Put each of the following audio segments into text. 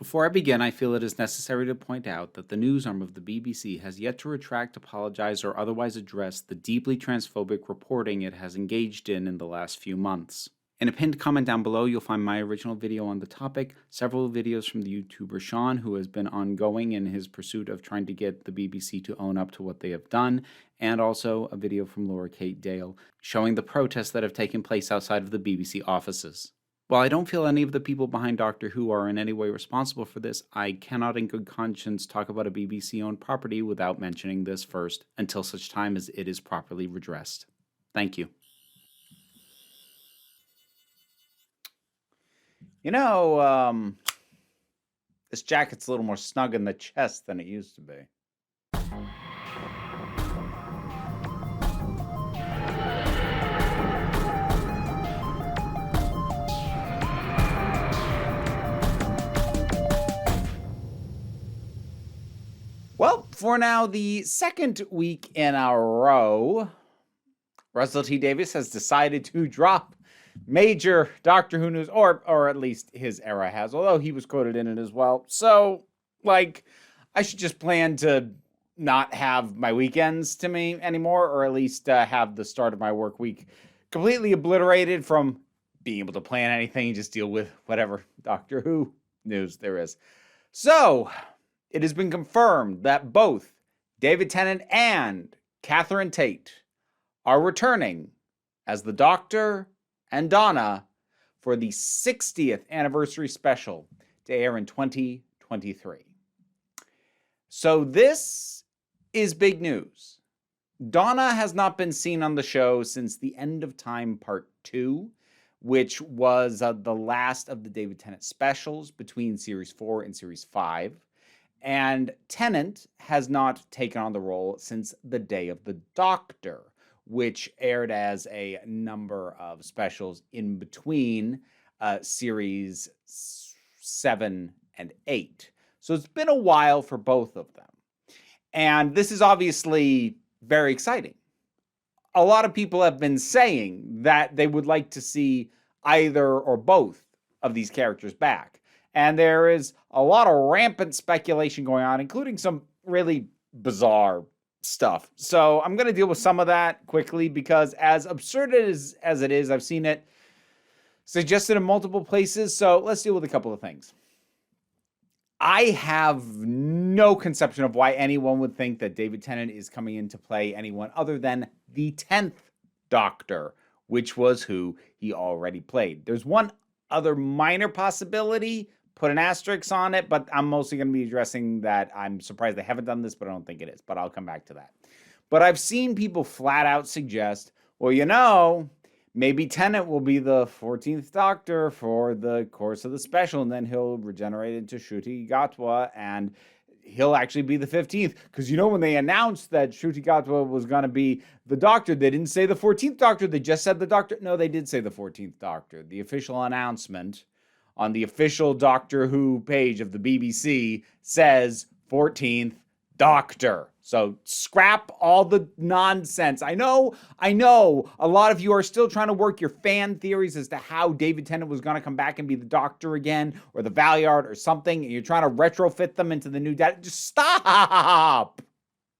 Before I begin, I feel it is necessary to point out that the news arm of the BBC has yet to retract, apologize, or otherwise address the deeply transphobic reporting it has engaged in the last few months. In a pinned comment down below, you'll find my original video on the topic, several videos from the YouTuber Sean, who has been ongoing in his pursuit of trying to get the BBC to own up to what they have done, and also a video from Laura Kate Dale showing the protests that have taken place outside of the BBC offices. While I don't feel any of the people behind Doctor Who are in any way responsible for this, I cannot in good conscience talk about a BBC-owned property without mentioning this first, until such time as it is properly redressed. Thank you. You know, this jacket's a little more snug in the chest than it used to be. Well, for now, the second week in a row, Russell T Davies has decided to drop major Doctor Who news, or at least his era has, although he was quoted in it as well. So, like, I should just plan to not have my weekends to me anymore, or at least have the start of my work week completely obliterated from being able to plan anything and just deal with whatever Doctor Who news there is. So, it has been confirmed that both David Tennant and Catherine Tate are returning as the Doctor and Donna for the 60th anniversary special to air in 2023. So this is big news. Donna has not been seen on the show since The End of Time Part 2, which was the last of the David Tennant specials between Series 4 and Series 5. And Tennant has not taken on the role since The Day of the Doctor, which aired as a number of specials in between Series 7 and 8. So it's been a while for both of them. And this is obviously very exciting. A lot of people have been saying that they would like to see either or both of these characters back. And there is a lot of rampant speculation going on, including some really bizarre stuff. So I'm going to deal with some of that quickly because as absurd as it is, I've seen it suggested in multiple places. So let's deal with a couple of things. I have no conception of why anyone would think that David Tennant is coming in to play anyone other than the 10th Doctor, which was who he already played. There's one other minor possibility, put an asterisk on it, but I'm mostly going to be addressing that. I'm surprised they haven't done this, but I don't think it is, but I'll come back to that. But I've seen people flat out suggest, well, you know, maybe Tennant will be the 14th Doctor for the course of the special, and then he'll regenerate into Ncuti Gatwa, and he'll actually be the 15th. Because, you know, when they announced that Ncuti Gatwa was going to be the Doctor, they didn't say the 14th Doctor, they just said the Doctor. No, they did say the 14th Doctor. The official announcement on the official Doctor Who page of the BBC says 14th Doctor. So scrap all the nonsense. I know a lot of you are still trying to work your fan theories as to how David Tennant was going to come back and be the Doctor again, or the Valeyard or something, and you're trying to retrofit them into the new data. Just stop!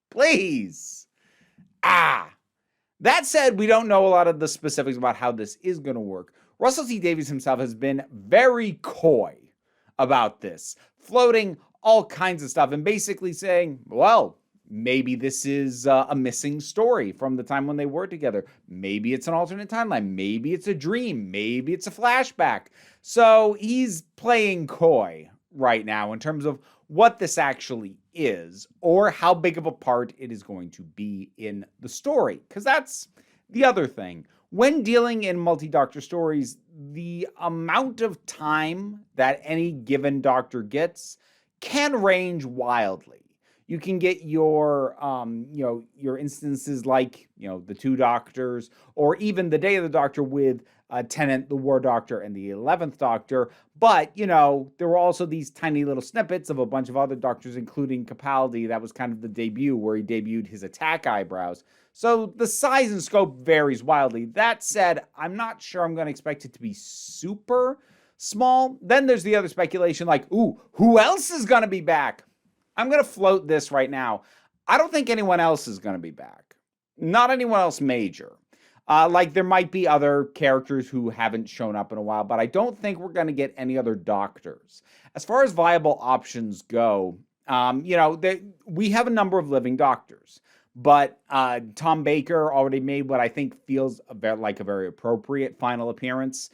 Please! That said, we don't know a lot of the specifics about how this is going to work. Russell T Davies himself has been very coy about this, floating all kinds of stuff and basically saying, well, maybe this is a missing story from the time when they were together. Maybe it's an alternate timeline. Maybe it's a dream. Maybe it's a flashback. So he's playing coy right now in terms of what this actually is or how big of a part it is going to be in the story. Because that's the other thing. When dealing in multi-Doctor stories, the amount of time that any given Doctor gets can range wildly. You can get your instances like, the 2 Doctors, or even the Day of the Doctor with Tennant, the War Doctor, and the 11th Doctor. But, there were also these tiny little snippets of a bunch of other Doctors, including Capaldi. That was kind of the debut where he debuted his attack eyebrows. So the size and scope varies wildly. That said, I'm not sure I'm going to expect it to be super small. Then there's the other speculation like, ooh, who else is going to be back? I'm going to float this right now. I don't think anyone else is going to be back. Not anyone else major. Like there might be other characters who haven't shown up in a while, but I don't think we're going to get any other Doctors. As far as viable options go, we have a number of living Doctors, but Tom Baker already made what I think feels like a very appropriate final appearance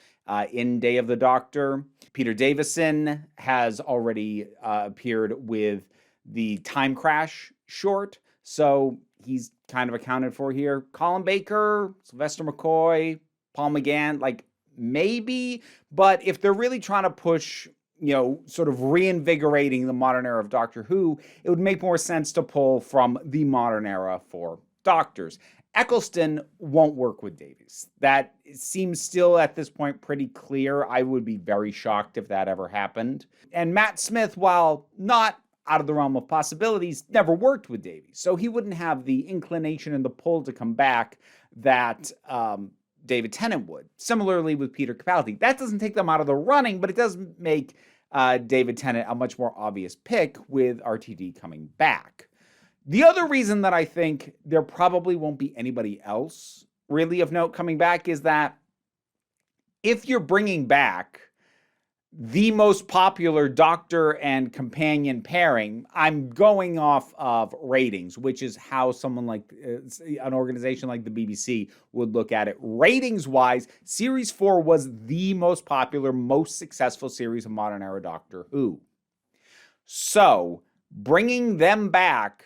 in Day of the Doctor. Peter Davison has already appeared with the Time Crash short, so he's kind of accounted for here. Colin Baker, Sylvester McCoy, Paul McGann, like maybe, but if they're really trying to push, sort of reinvigorating the modern era of Doctor Who, it would make more sense to pull from the modern era for Doctors. Eccleston won't work with Davies. That seems still at this point pretty clear. I would be very shocked if that ever happened. And Matt Smith, while not out of the realm of possibilities, never worked with Davies. So he wouldn't have the inclination and the pull to come back that David Tennant would. Similarly with Peter Capaldi. That doesn't take them out of the running, but it does make David Tennant a much more obvious pick with RTD coming back. The other reason that I think there probably won't be anybody else really of note coming back is that if you're bringing back the most popular Doctor and companion pairing, I'm going off of ratings, which is how someone like an organization like the BBC would look at it. Ratings-wise, Series 4 was the most popular, most successful series of modern era Doctor Who. So, bringing them back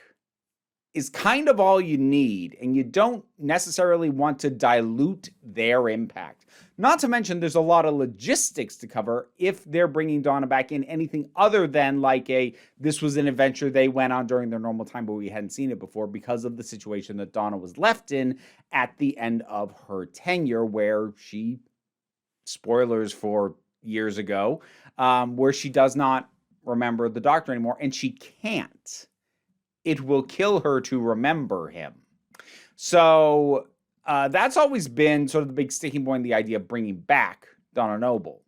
is kind of all you need, and you don't necessarily want to dilute their impact. Not to mention there's a lot of logistics to cover if they're bringing Donna back in anything other than like this was an adventure they went on during their normal time, but we hadn't seen it before because of the situation that Donna was left in at the end of her tenure, where she, spoilers for years ago, where she does not remember the Doctor anymore, and she can't. It will kill her to remember him. So that's always been sort of the big sticking point, the idea of bringing back Donna Noble.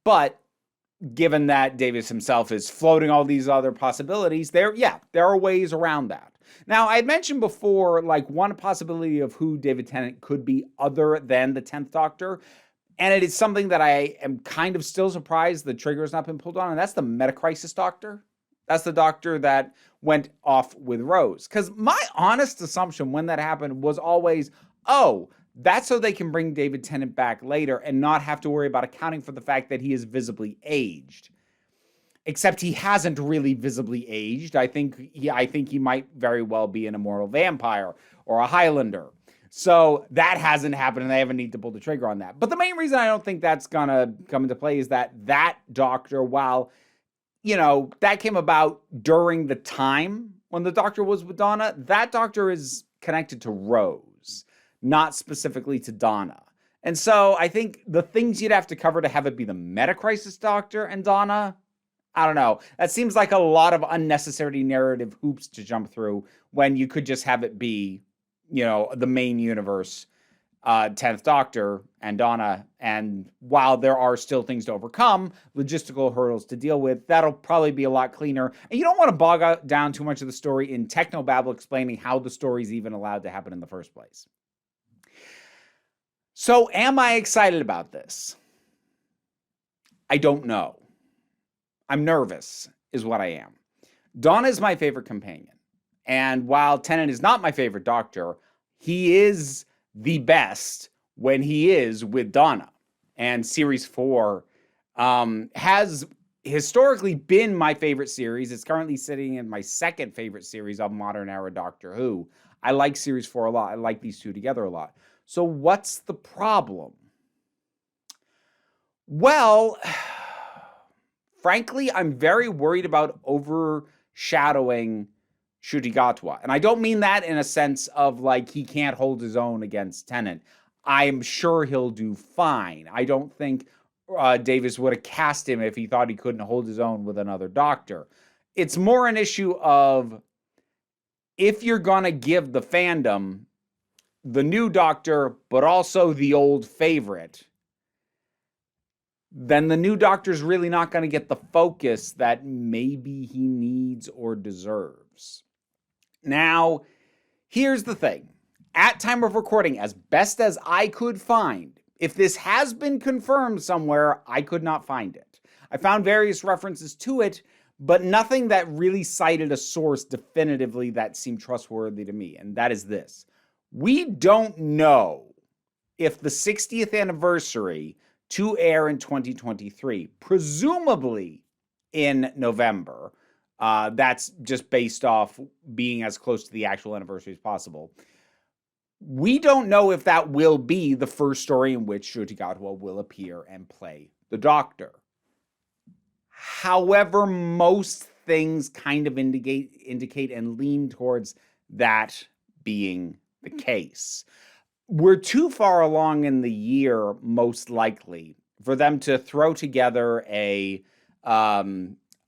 But given that Davies himself is floating all these other possibilities, there are ways around that. Now, I had mentioned before, like one possibility of who David Tennant could be other than the 10th Doctor, and it is something that I am kind of still surprised the trigger has not been pulled on, and that's the Metacrisis Doctor. That's the Doctor that went off with Rose. Because my honest assumption when that happened was always, oh, that's so they can bring David Tennant back later and not have to worry about accounting for the fact that he is visibly aged. Except he hasn't really visibly aged. I think he might very well be an immortal vampire or a Highlander. So that hasn't happened, and they haven't need to pull the trigger on that. But the main reason I don't think that's going to come into play is that Doctor, while that came about during the time when the Doctor was with Donna, that Doctor is connected to Rose, not specifically to Donna. And so I think the things you'd have to cover to have it be the Metacrisis Doctor and Donna, I don't know. That seems like a lot of unnecessary narrative hoops to jump through when you could just have it be, the main universe, 10th Doctor and Donna, and while there are still things to overcome, logistical hurdles to deal with, that'll probably be a lot cleaner. And you don't want to bog down too much of the story in technobabble explaining how the story's even allowed to happen in the first place. So am I excited about this? I don't know. I'm nervous, is what I am. Donna is my favorite companion. And while Tennant is not my favorite Doctor, he is the best when he is with Donna. And Series 4 has historically been my favorite series. It's currently sitting in my second favorite series of modern era Doctor Who. I like Series 4 a lot. I like these two together a lot. So what's the problem? Well, frankly, I'm very worried about overshadowing Ncuti Gatwa. And I don't mean that in a sense of like he can't hold his own against Tennant. I'm sure he'll do fine. I don't think Davies would have cast him if he thought he couldn't hold his own with another Doctor. It's more an issue of if you're going to give the fandom the new Doctor, but also the old favorite, then the new Doctor's really not going to get the focus that maybe he needs or deserves. Now, here's the thing. At time of recording, as best as I could find, if this has been confirmed somewhere, I could not find it. I found various references to it, but nothing that really cited a source definitively that seemed trustworthy to me, and that is this. We don't know if the 60th anniversary to air in 2023, presumably in November, that's just based off being as close to the actual anniversary as possible. We don't know if that will be the first story in which Ncuti Gatwa will appear and play the Doctor. However, most things kind of indicate and lean towards that being the case. We're too far along in the year, most likely, for them to throw together a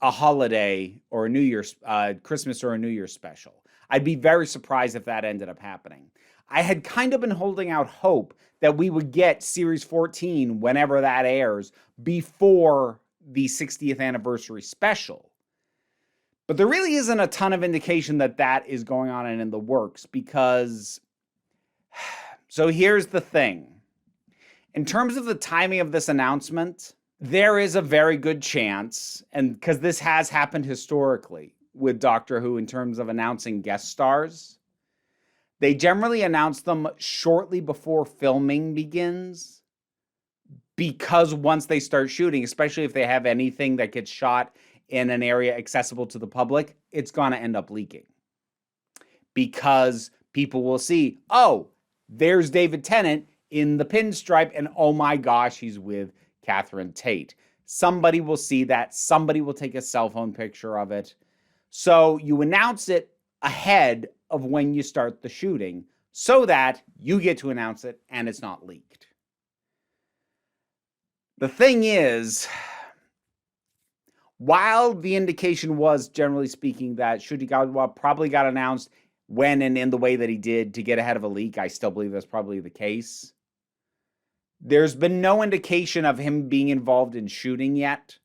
holiday or a New Year's, Christmas or a New Year's special. I'd be very surprised if that ended up happening. I had kind of been holding out hope that we would get Series 14, whenever that airs, before the 60th anniversary special. But there really isn't a ton of indication that that is going on and in the works, because... So here's the thing. In terms of the timing of this announcement, there is a very good chance, and because this has happened historically with Doctor Who in terms of announcing guest stars, they generally announce them shortly before filming begins, because once they start shooting, especially if they have anything that gets shot in an area accessible to the public, it's going to end up leaking. Because people will see, oh, there's David Tennant in the pinstripe, and oh my gosh, he's with Catherine Tate. Somebody will see that. Somebody will take a cell phone picture of it. So you announce it ahead of when you start the shooting so that you get to announce it and it's not leaked. The thing is, while the indication was, generally speaking, that Ncuti Gatwa probably got announced when and in the way that he did to get ahead of a leak, I still believe that's probably the case. There's been no indication of him being involved in shooting yet.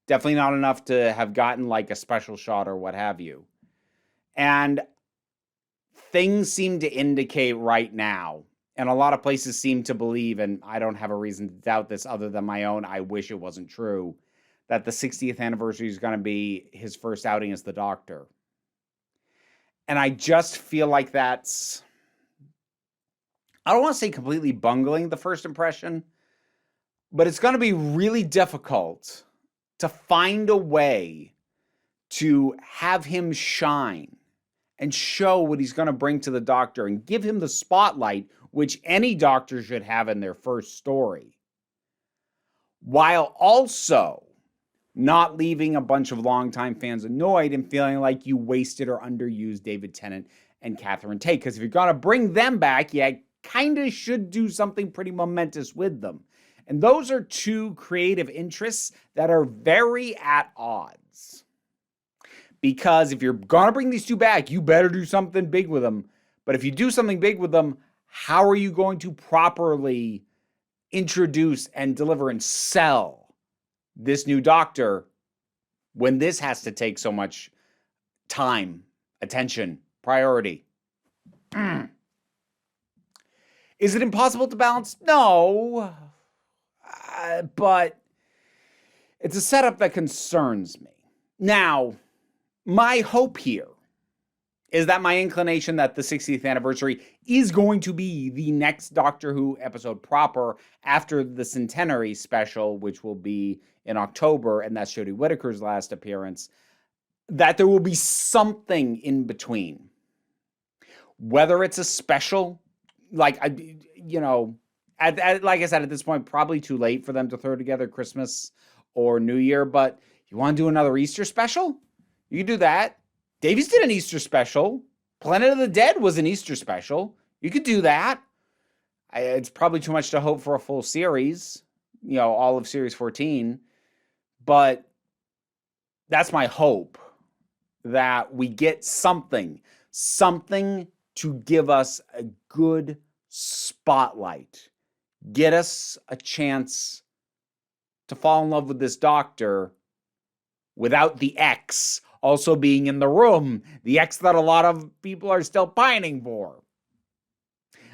Definitely not enough to have gotten like a special shot or what have you. And things seem to indicate right now, and a lot of places seem to believe, and I don't have a reason to doubt this other than my own, I wish it wasn't true, that the 60th anniversary is going to be his first outing as the Doctor. And I just feel like that's, I don't want to say completely bungling the first impression, but it's going to be really difficult to find a way to have him shine and show what he's going to bring to the Doctor and give him the spotlight which any Doctor should have in their first story, while also not leaving a bunch of longtime fans annoyed and feeling like you wasted or underused David Tennant and Catherine Tate. Because if you're going to bring them back, you kind of should do something pretty momentous with them. And those are two creative interests that are very at odds. Because if you're going to bring these two back, you better do something big with them. But if you do something big with them, how are you going to properly introduce and deliver and sell this new Doctor when this has to take so much time, attention, priority? Is it impossible to balance? No. But it's a setup that concerns me. Now, my hope here is that my inclination that the 60th anniversary is going to be the next Doctor Who episode proper after the centenary special, which will be in October, and that's Jodie Whittaker's last appearance, that there will be something in between. Whether it's a special, like, you know, like I said, at this point, probably too late for them to throw together Christmas or New Year, but you want to do another Easter special? You can do that. Davies did an Easter special. Planet of the Dead was an Easter special. You could do that. It's probably too much to hope for a full series, you know, all of Series 14. But that's my hope, that we get something to give us a good spotlight. Get us a chance to fall in love with this doctor without the ex also being in the room, the ex that a lot of people are still pining for.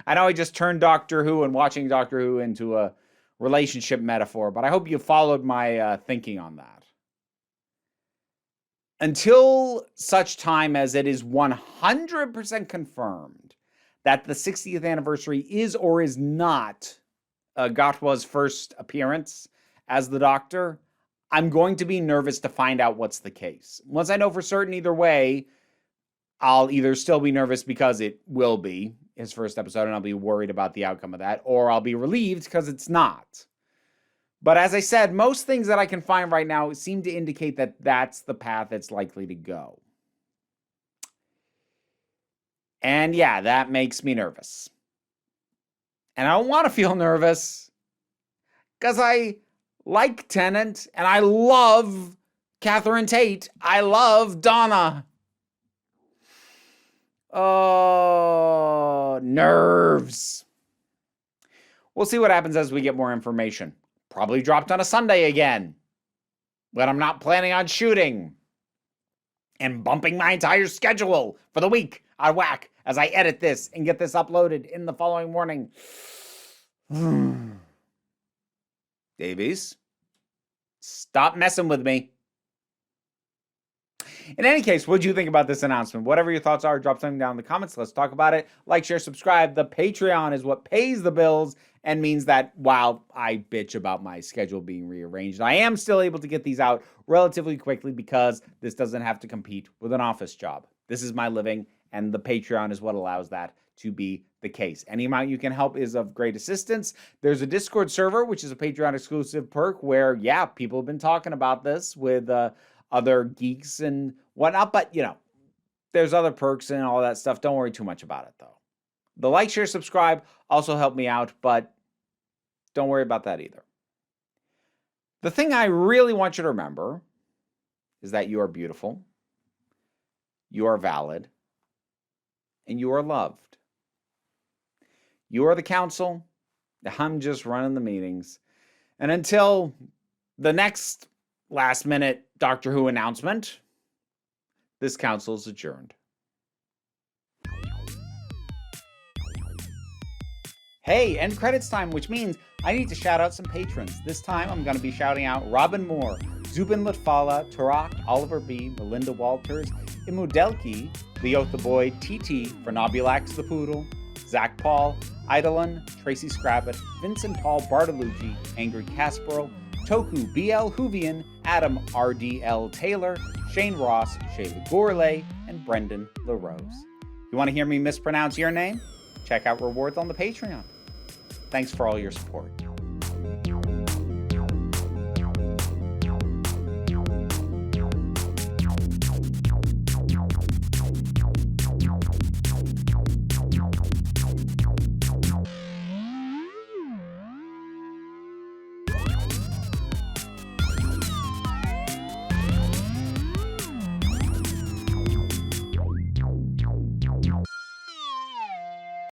I know I just turned Doctor Who and watching Doctor Who into a relationship metaphor, but I hope you followed my thinking on that. Until such time as it is 100% confirmed that the 60th anniversary is or is not Gatwa's first appearance as the Doctor, I'm going to be nervous to find out what's the case. Once I know for certain either way, I'll either still be nervous because it will be his first episode and I'll be worried about the outcome of that, or I'll be relieved because it's not. But as I said, most things that I can find right now seem to indicate that that's the path it's likely to go. And yeah, that makes me nervous. And I don't want to feel nervous because I like Tennant and I love Catherine Tate. I love Donna. Oh, nerves. We'll see what happens as we get more information. Probably dropped on a Sunday again, when I'm not planning on shooting. And bumping my entire schedule for the week out of whack as I edit this and get this uploaded in the following morning. Davies, stop messing with me. In any case, what do you think about this announcement? Whatever your thoughts are, drop something down in the comments. Let's talk about it. Like, share, subscribe. The Patreon is what pays the bills and means that while I bitch about my schedule being rearranged, I am still able to get these out relatively quickly because this doesn't have to compete with an office job. This is my living, and the Patreon is what allows that to be the case. Any amount you can help is of great assistance. There's a Discord server, which is a Patreon exclusive perk where, yeah, people have been talking about this with other geeks and whatnot, but you know, there's other perks and all that stuff. Don't worry too much about it though. The like, share, subscribe also help me out, but don't worry about that either. The thing I really want you to remember is that you are beautiful, you are valid, and you are loved. You are the council. I'm just running the meetings. And until the next last minute Doctor Who announcement, this council is adjourned. Hey, end credits time, which means I need to shout out some patrons. This time I'm going to be shouting out Robin Moore, Zubin Litfala, Tarak, Oliver B., Melinda Walters, Imudelki, Leo the Boy, TT, Vernobulax the Poodle, Zach Paul, Eidolon, Tracy Scrabbit, Vincent Paul Bartolucci, Angry Kasparov, Toku BL Hoovian, Adam RDL Taylor, Shane Ross, Shayla Gourlay, and Brendan LaRose. You want to hear me mispronounce your name? Check out rewards on the Patreon. Thanks for all your support.